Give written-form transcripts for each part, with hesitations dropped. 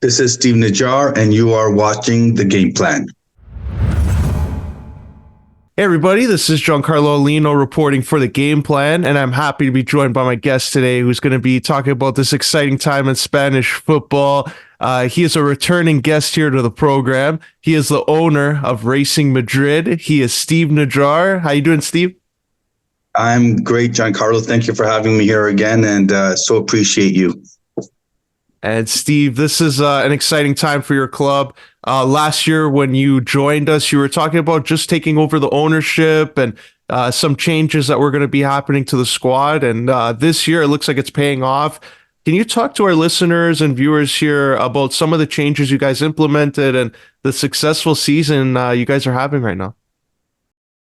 This is Steve Nijjar, and you are watching The Game Plan. Hey everybody, this is Giancarlo Aulino reporting for The Game Plan, and I'm happy to be joined by my guest today who's going to be talking about this exciting time in Spanish football. He is a returning guest here to the program. He is the owner of Racing Madrid. He is Steve Nijjar. How you doing, Steve? I'm great, Giancarlo. Thank you for having me here again, and so appreciate you. And Steve, this is an exciting time for your club. Last year when you joined us, you were talking about just taking over the ownership and some changes that were going to be happening to the squad. And this year, it looks like it's paying off. Can you talk to our listeners and viewers here about some of the changes you guys implemented and the successful season you guys are having right now?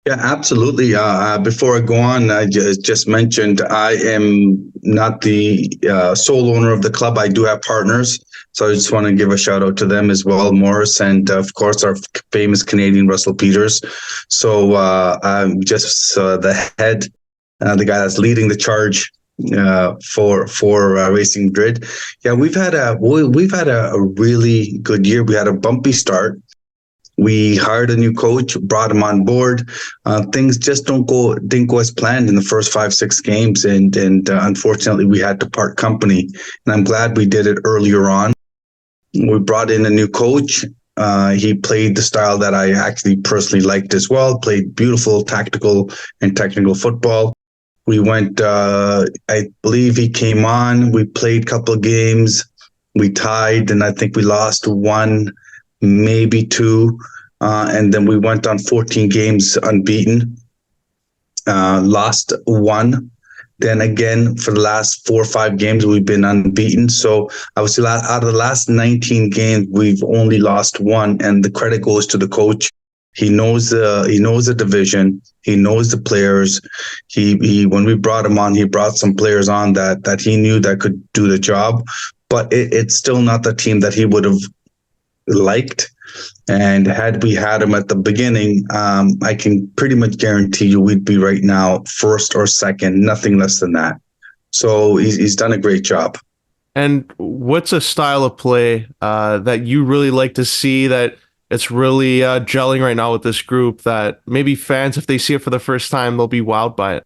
Yeah, absolutely. Before I go on, I just mentioned I am not the sole owner of the club. I do have partners. So I just want to give a shout out to them as well, Morris, and of course our famous Canadian RussellPeters. So I'm just the head, the guy that's leading the charge for Racing Madrid. Yeah, we've had a really good year. We had a bumpy start. We hired a new coach, brought him on board. Things just didn't go as planned in the first 5-6 games, and unfortunately we had to part company. And I'm glad we did it earlier on. We brought in a new coach. He played the style that I actually personally liked as well. Played beautiful tactical and technical football. We went. I believe he came on. We played a couple of games. We tied, and I think we lost one, maybe two, and then we went on 14 games unbeaten, lost one. Then again, for the last 4 or 5 games, we've been unbeaten. So I would say out of the last 19 games, we've only lost one, and the credit goes to the coach. He knows the division. He knows the players. He when we brought him on, he brought some players on that he knew that could do the job, but it's still not the team that he would have liked. And had we had him at the beginning, I can pretty much guarantee you we'd be right now first or second, nothing less than that. So he's done a great job. And what's a style of play that you really like to see, that it's really gelling right now with this group, that maybe fans, if they see it for the first time, they'll be wowed by it?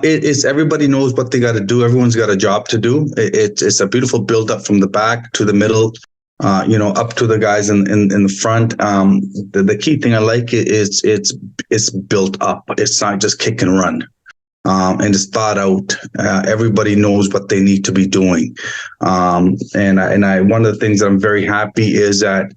It's everybody knows what they got to do. Everyone's got a job to do. It's a beautiful build up from the back to the middle. Up to the guys in the front. The key thing I like is it's built up. It's not just kick and run, and it's thought out. Everybody knows what they need to be doing, and I one of the things I'm very happy is that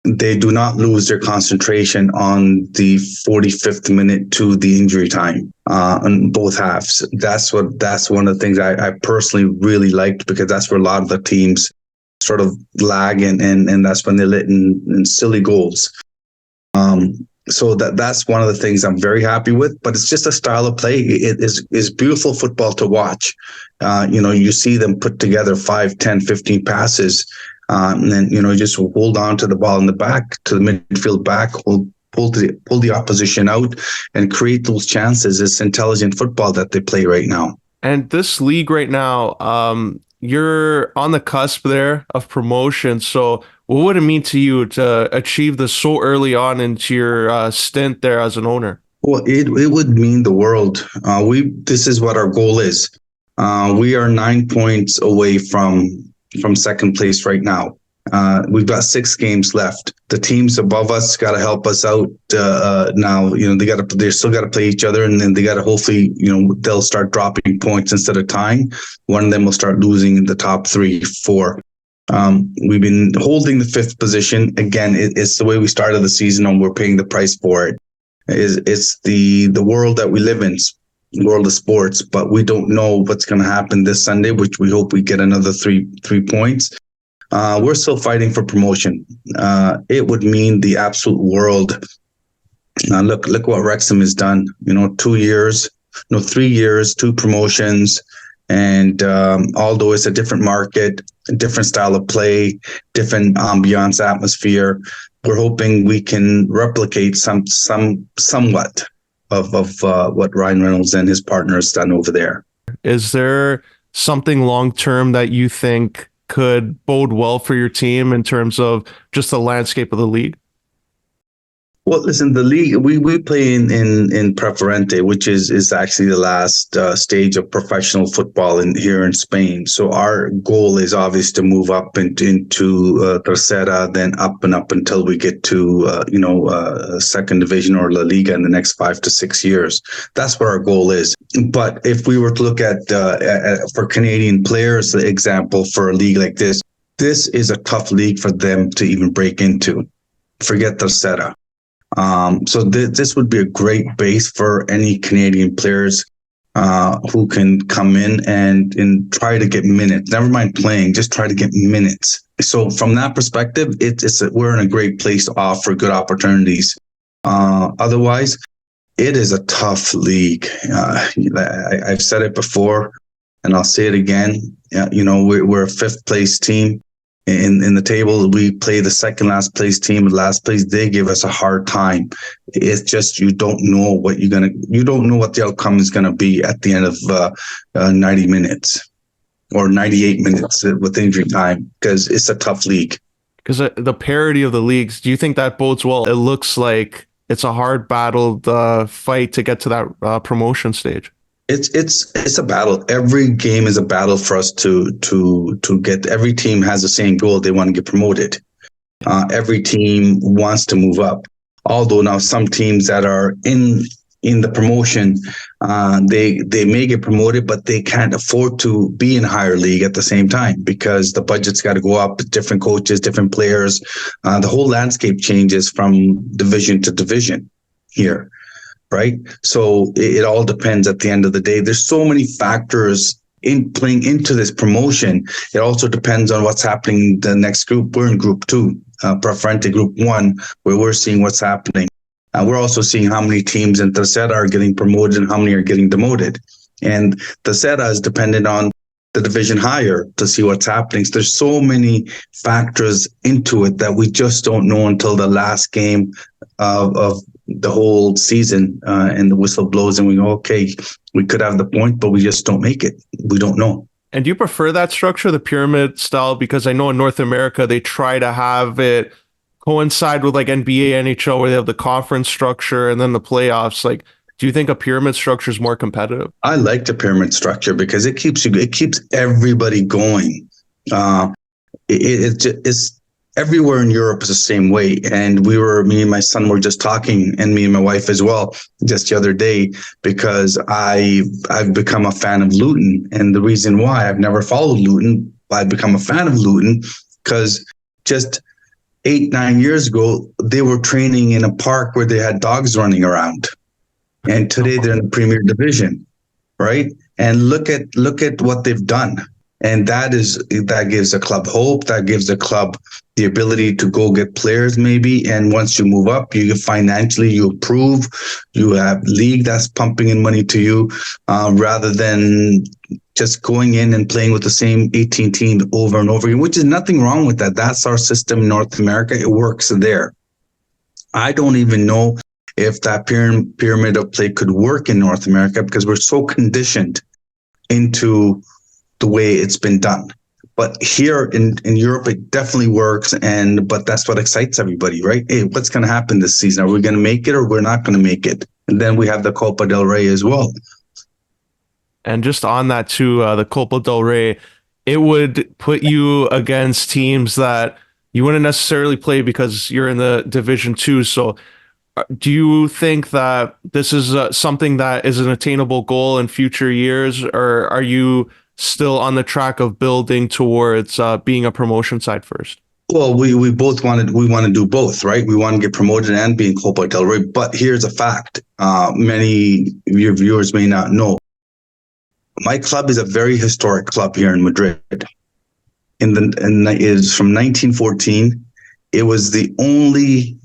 they do not lose their concentration on the 45th minute to the injury time on both halves. That's one of the things I personally really liked, because that's where a lot of the teams sort of lag, and that's when they let in silly goals. So that's one of the things I'm very happy with. But it's just a style of play. It is beautiful football to watch. You see them put together 5, 10, 15 passes, and then just hold on to the ball in the back, to the midfield back, pull the opposition out, and create those chances. It's intelligent football that they play right now. And this league right now, you're on the cusp there of promotion. So what would it mean to you to achieve this so early on into your stint there as an owner? Well, it would mean the world. This is what our goal is. We are 9 points away from second place right now. We've got 6 games left. The teams above us got to help us out now. They still got to play each other, and then they got to hopefully, they'll start dropping points instead of tying. One of them will start losing in the top 3, 4. We've been holding the 5th position. Again, it's the way we started the season, and we're paying the price for it. It's the world that we live in, world of sports, but we don't know what's going to happen this Sunday, which we hope we get another 3 points. We're still fighting for promotion. It would mean the absolute world. Look what Wrexham has done. 2 years, 3 years, 2 promotions. And although it's a different market, a different style of play, different ambiance, atmosphere, we're hoping we can replicate somewhat of what Ryan Reynolds and his partners done over there. Is there something long term that you think could bode well for your team in terms of just the landscape of the league? Well, listen, the league, we play in Preferente, which is actually the last stage of professional football here in Spain. So our goal is obvious to move up into Tercera, then up and up until we get to second division or La Liga in the next 5 to 6 years. That's what our goal is. But if we were to look at for Canadian players, the example for a league like this is a tough league for them to even break into. Forget Tercera. So this would be a great base for any Canadian players who can come in and try to get minutes. Never mind playing, just try to get minutes. So from that perspective, we're in a great place to offer good opportunities. Otherwise, it is a tough league. I've said it before, and I'll say it again. We're a fifth place team. In the table, we play the second last place team. Last place, they give us a hard time. It's just you don't know what the outcome is gonna be at the end of 90 minutes or 98 minutes with injury time, because it's a tough league. Because the parity of the leagues, do you think that bodes well? It looks like it's a hard battled fight to get to that promotion stage. It's a battle. Every game is a battle for us to get. Every team has the same goal. They want to get promoted. Every team wants to move up. Although now some teams that are in the promotion, they may get promoted, but they can't afford to be in higher league at the same time because the budget's got to go up. Different coaches, different players. The whole landscape changes from division to division here. Right. So it all depends at the end of the day. There's so many factors playing into this promotion. It also depends on what's happening in the next group. We're in group 2, Preferente group 1, where we're seeing what's happening. We're also seeing how many teams in Tercera are getting promoted and how many are getting demoted. And Tercera is dependent on the division higher to see what's happening. So there's so many factors into it that we just don't know until the last game of the whole season, and the whistle blows and we go, okay, we could have the point, but we just don't make it. We don't know. And do you prefer that structure, the pyramid style? Because I know in North America, they try to have it coincide with like NBA, NHL, where they have the conference structure and then the playoffs. Like, do you think a pyramid structure is more competitive? I like the pyramid structure because it keeps everybody going. It's everywhere in Europe is the same way. And me and my son were just talking, and me and my wife as well, just the other day, because I've become a fan of Luton. And the reason why I've never followed Luton, I've become a fan of Luton because just 8-9 years ago, they were training in a park where they had dogs running around. And today they're in the Premier Division, right? And look at what they've done. And that gives a club hope. That gives a club the ability to go get players maybe. And once you move up, you improve. You have league that's pumping in money to you, rather than just going in and playing with the same 18 teams over and over again, which is nothing wrong with that. That's our system in North America. It works there. I don't even know if that pyramid of play could work in North America because we're so conditioned into the way it's been done. But here in Europe, it definitely works. But that's what excites everybody, right? Hey, what's going to happen this season? Are we going to make it or we're not going to make it? And then we have the Copa del Rey as well. And just on that too, the Copa del Rey, it would put you against teams that you wouldn't necessarily play because you're in the Division 2. So do you think that this is something that is an attainable goal in future years, or are you still on the track of building towards being a promotion side first? Well, we both want to do both, right? We want to get promoted and be in Copa del Rey. But here's a fact: many of your viewers may not know. My club is a very historic club here in Madrid. It is from 1914. It was the only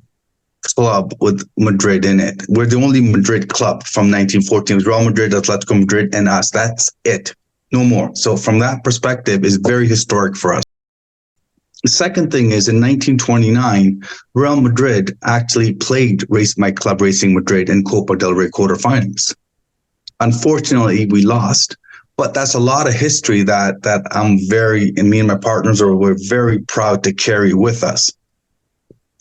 club with Madrid in it. We're the only Madrid club from 1914. It was Real Madrid, Atletico Madrid, and us. That's it. No more. So from that perspective, it's very historic for us. The second thing is in 1929, Real Madrid actually played my club Racing Madrid in Copa del Rey quarterfinals. Unfortunately, we lost, but that's a lot of history that and me and my partners we're very proud to carry with us.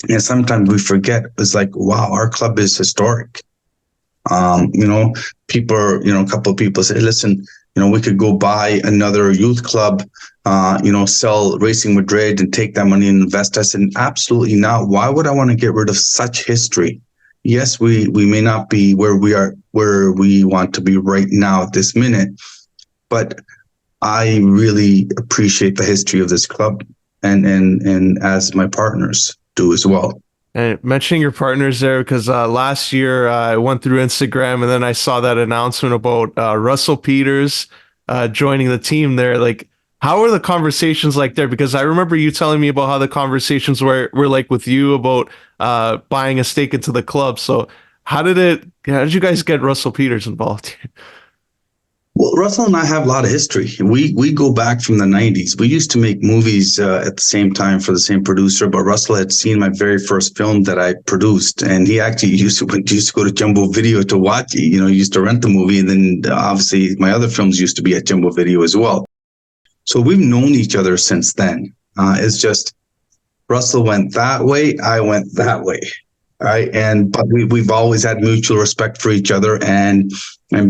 And sometimes we forget, it's like, wow, our club is historic. People, a couple of people say, listen, we could go buy another youth club, sell Racing Madrid and take that money and invest. I said, absolutely not. Why would I want to get rid of such history? Yes, we may not be where we want to be right now at this minute, but I really appreciate the history of this club and as my partners do as well. And mentioning your partners there, because last year I went through Instagram and then I saw that announcement about RussellPeters joining the team there. Like, how are the conversations like there? Because I remember you telling me about how the conversations were like with you about buying a stake into the club. So how did you guys get RussellPeters involved? Well, Russell and I have a lot of history. We go back from the 90s. We used to make movies at the same time for the same producer, but Russell had seen my very first film that I produced, and he actually used to go to Jumbo Video to watch it. He used to rent the movie, and then obviously my other films used to be at Jumbo Video as well. So we've known each other since then. It's just Russell went that way, I went that way. All right. But we've always had mutual respect for each other, and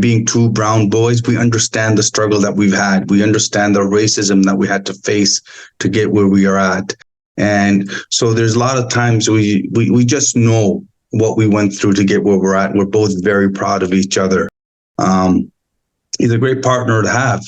being two brown boys, we understand the struggle that we've had. We understand the racism that we had to face to get where we are at. And so there's a lot of times we just know what we went through to get where we're at. We're both very proud of each other. He's a great partner to have.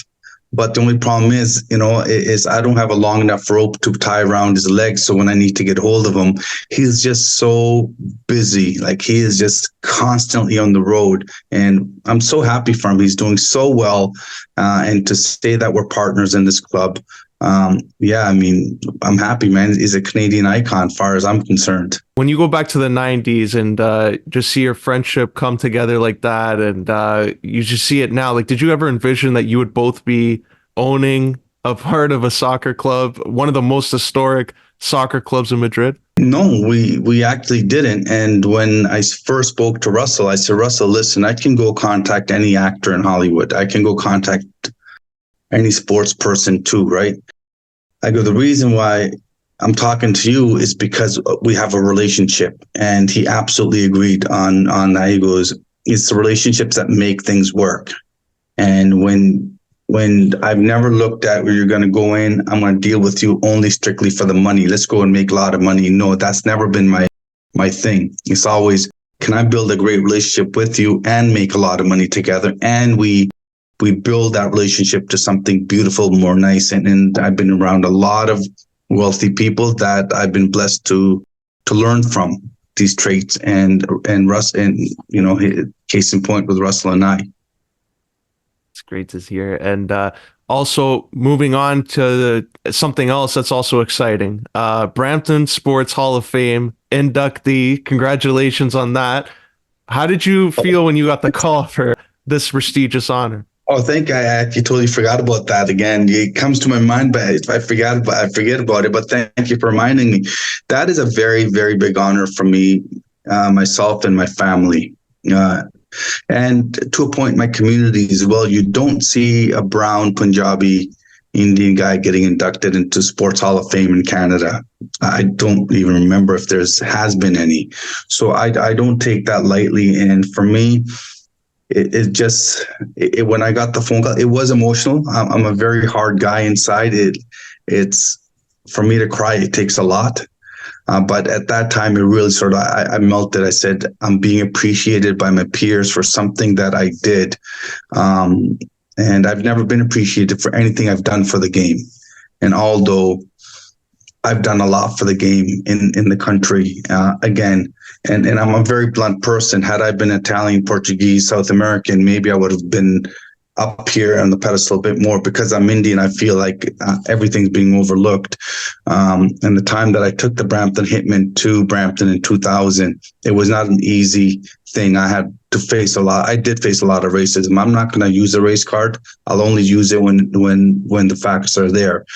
But the only problem is I don't have a long enough rope to tie around his legs. So when I need to get hold of him, he's just so busy. Like, he is just constantly on the road. And I'm so happy for him. He's doing so well. And to say that we're partners in this club, I'm happy, man. He's a Canadian icon, as far as I'm concerned. When you go back to the 90s and just see your friendship come together like that, and you just see it now, like, did you ever envision that you would both be owning a part of a soccer club, one of the most historic soccer clubs in Madrid? No, we actually didn't. And when I first spoke to Russell, I said, Russell, listen, I can go contact any actor in Hollywood. I can go contact any sports person too, right? I go, the reason why I'm talking to you is because we have a relationship. And he absolutely agreed on that. He goes, it's the relationships that make things work. And when I've never looked at where you're going to go in, I'm going to deal with you only strictly for the money. Let's go and make a lot of money. No, that's never been my thing. It's always, can I build a great relationship with you and make a lot of money together? And we build that relationship to something beautiful, more nice. And I've been around a lot of wealthy people that I've been blessed to learn from these traits. And Russ, and case in point with Russell and I. It's great to hear. And also moving on to something else that's also exciting. Brampton Sports Hall of Fame inductee. Congratulations on that. How did you feel when you got the call for this prestigious honor? Oh, thank you. I actually totally forgot about that again. It comes to my mind, but I forget about it. But thank you for reminding me. That is a very, very big honor for me, myself and my family. And to a point, my community as well. You don't see a brown Punjabi Indian guy getting inducted into Sports Hall of Fame in Canada. I don't even remember if has been any. So I don't take that lightly. And for me, when I got the phone call, it was emotional. I'm a very hard guy inside. It's for me to cry, it takes a lot. But at that time, it really I melted. I said, I'm being appreciated by my peers for something that I did. And I've never been appreciated for anything I've done for the game. And although I've done a lot for the game in the country, again, and I'm a very blunt person. Had I been Italian, Portuguese, South American, maybe I would have been up here on the pedestal a bit more. Because I'm Indian, I feel like everything's being overlooked. And the time that I took the Brampton Hitman to Brampton in 2000, it was not an easy thing. I had to face a lot. I did face a lot of racism. I'm not going to use a race card. I'll only use it when the facts are there.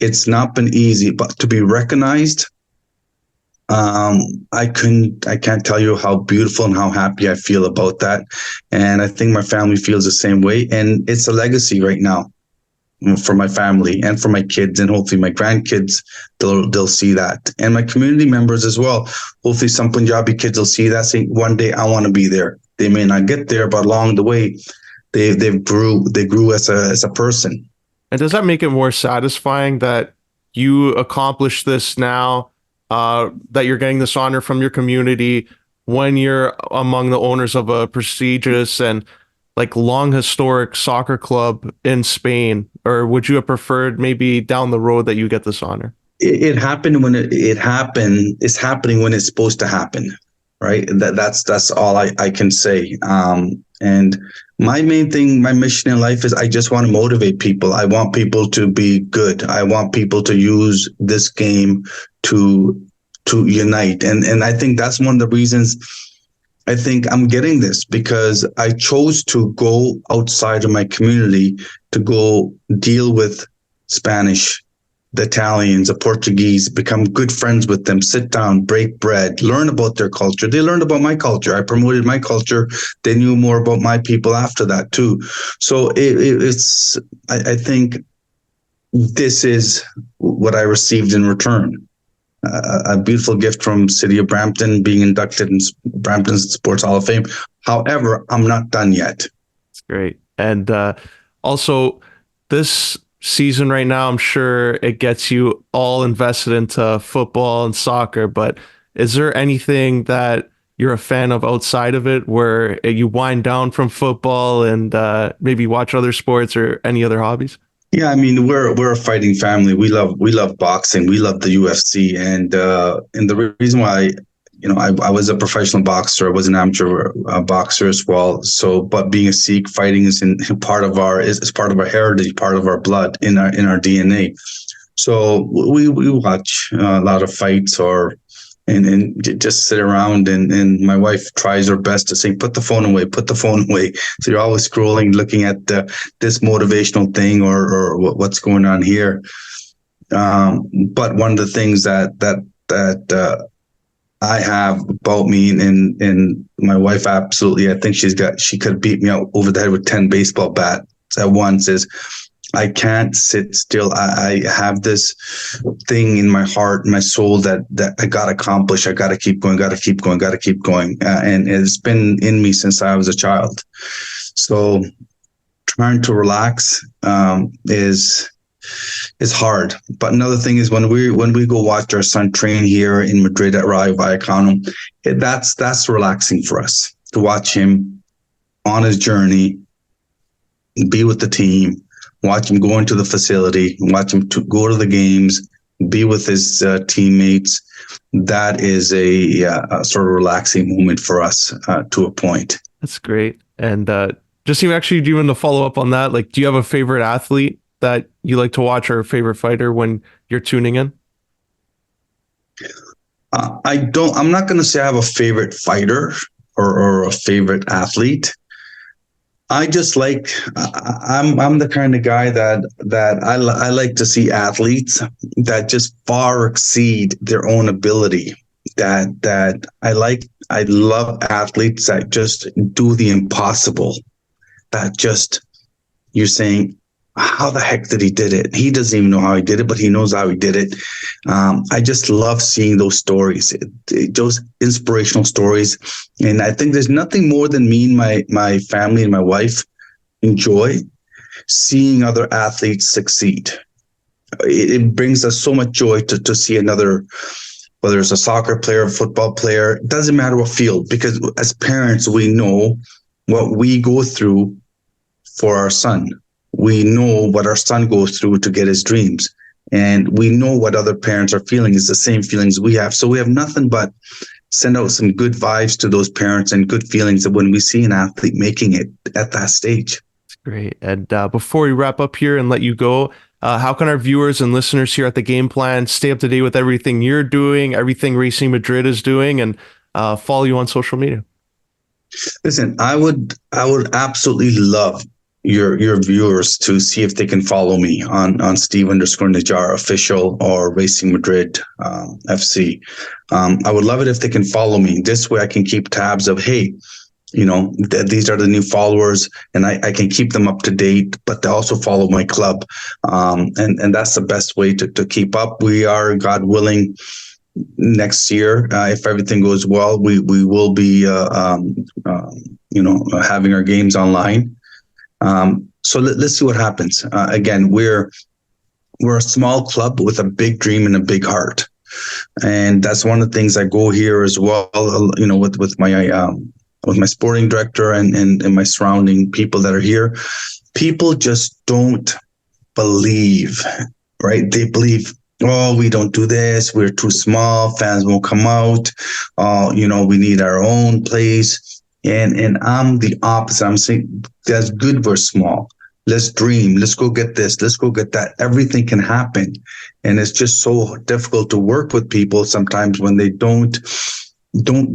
It's not been easy, but to be recognized I can't tell you how beautiful and how happy I feel about that. And I think my family feels the same way. And it's a legacy right now for my family and for my kids, and hopefully my grandkids, they'll see that, and my community members as well. Hopefully some Punjabi kids will see that, say one day I want to be there. They may not get there, but along the way they grew as a person. And does that make it more satisfying that you accomplished this now, that you're getting this honor from your community when you're among the owners of a prestigious and like long historic soccer club in Spain? Or would you have preferred maybe down the road that you get this honor? It happened when it happened. It's happening when it's supposed to happen, right? That's all I can say. And my main thing, my mission in life is I just want to motivate people. I want people to be good. I want people to use this game to unite. And I think that's one of the reasons I think I'm getting this, because I chose to go outside of my community to go deal with Spanish, the Italians, the Portuguese, become good friends with them, sit down, break bread, learn about their culture. They learned about my culture. I promoted my culture. They knew more about my people after that too. So I think this is what I received in return. A beautiful gift from City of Brampton, being inducted in Brampton's Sports Hall of Fame. However, I'm not done yet. That's great. And also, this season right now, I'm sure it gets you all invested into football and soccer, but is there anything that you're a fan of outside of it where you wind down from football and maybe watch other sports or any other hobbies? Yeah, I mean, we're a fighting family. We love boxing. We love the UFC, and the reason why, I was a professional boxer. I was an amateur boxer as well. So, but being a Sikh, fighting is part of our heritage, part of our blood, in our DNA. So we watch a lot of fights, and just sit around, and my wife tries her best to say, put the phone away. So you're always scrolling, looking at this motivational thing or what's going on here. But one of the things that I have about me, and my wife, absolutely, I think she could beat me out over the head with 10 baseball bats at once, is I can't sit still. I have this thing in my heart, my soul, that I got to accomplish. I got to keep going, and it's been in me since I was a child. So trying to relax is hard. But another thing is when we go watch our son train here in Madrid at Rayo Vallecano, that's relaxing for us to watch him on his journey, be with the team, watch him go into the facility, watch him go to the games, be with his teammates. That is a sort of relaxing moment for us to a point. That's great. And just even actually, do you want to follow up on that? Like, do you have a favorite athlete that you like to watch, or a favorite fighter when you're tuning in? I'm not going to say I have a favorite fighter or a favorite athlete. I just like, I'm the kind of guy that I like to see athletes that just far exceed their own ability. That I love athletes that just do the impossible. That just, you're saying, how the heck did he did it? He doesn't even know how he did it, but he knows how he did it. I just love seeing those stories, those inspirational stories. And I think there's nothing more than me and my family and my wife enjoy seeing other athletes succeed. It brings us so much joy to see another, whether it's a soccer player, a football player, it doesn't matter what field, because as parents, we know what we go through for our son. We know what our son goes through to get his dreams. And we know what other parents are feeling is the same feelings we have. So we have nothing but send out some good vibes to those parents and good feelings when we see an athlete making it at that stage. That's great. And before we wrap up here and let you go, how can our viewers and listeners here at the Game Plan stay up to date with everything you're doing, everything Racing Madrid is doing, and follow you on social media? Listen, I would absolutely love your viewers to see if they can follow me on Steve_Nijjar official or Racing Madrid FC. I would love it if they can follow me. This way I can keep tabs of, hey, these are the new followers, and I can keep them up to date, but they also follow my club. And that's the best way to keep up. We are, God willing, next year, if everything goes well, we will be, having our games online. So let's see what happens. Again, we're a small club with a big dream and a big heart. And that's one of the things I go here as well, with my sporting director and my surrounding people that are here. People just don't believe, right? They believe, oh, we don't do this. We're too small. Fans won't come out. We need our own place. And I'm the opposite. I'm saying that's good. We're small. Let's dream. Let's go get this. Let's go get that. Everything can happen. And it's just so difficult to work with people sometimes when they don't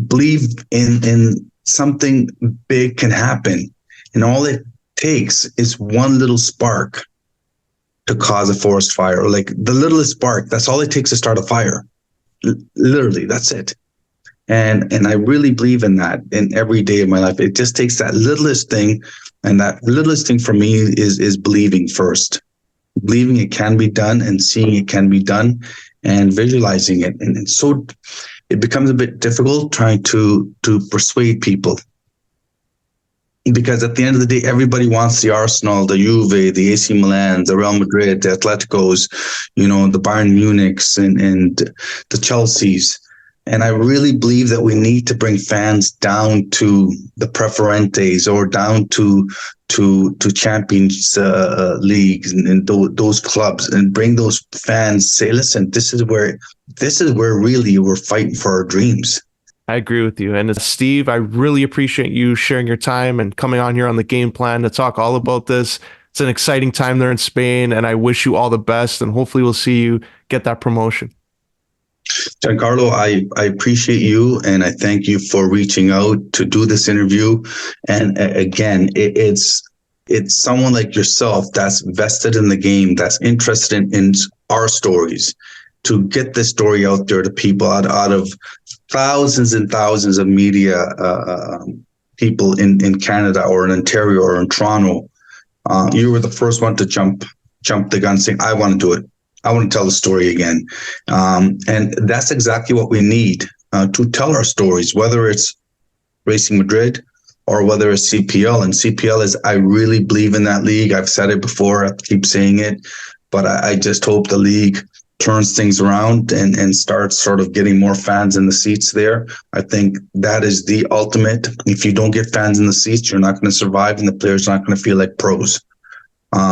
believe in something big can happen. And all it takes is one little spark to cause a forest fire. Like the littlest spark, that's all it takes to start a fire. Literally, that's it. And I really believe in that in every day of my life. It just takes that littlest thing. And that littlest thing for me is believing first. Believing it can be done and seeing it can be done and visualizing it. And so it becomes a bit difficult trying to persuade people. Because at the end of the day, everybody wants the Arsenal, the Juve, the AC Milan, the Real Madrid, the Atleticos, the Bayern Munichs and the Chelseas. And I really believe that we need to bring fans down to the Preferentes or down to Champions leagues and those clubs, and bring those fans. Say, listen, this is where really we're fighting for our dreams. I agree with you. And Steve, I really appreciate you sharing your time and coming on here on the Game Plan to talk all about this. It's an exciting time there in Spain, and I wish you all the best. And hopefully, we'll see you get that promotion. Giancarlo, I appreciate you, and I thank you for reaching out to do this interview. And again, it's someone like yourself that's vested in the game, that's interested in our stories, to get this story out there to people out of thousands and thousands of media people in Canada or in Ontario or in Toronto. You were the first one to jump the gun, saying, I want to do it. I want to tell the story again. And that's exactly what we need to tell our stories, whether it's Racing Madrid or whether it's CPL. And CPL is, I really believe in that league. I've said it before. I keep saying it. But I just hope the league turns things around and starts sort of getting more fans in the seats there. I think that is the ultimate. If you don't get fans in the seats, you're not going to survive, and the players are not going to feel like pros.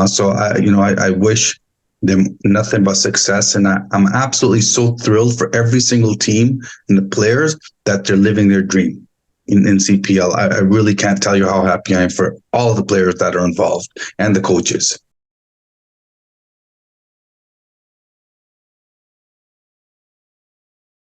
So I wish them nothing but success, and I'm absolutely so thrilled for every single team and the players that they're living their dream in CPL. I really can't tell you how happy I am for all of the players that are involved and the coaches.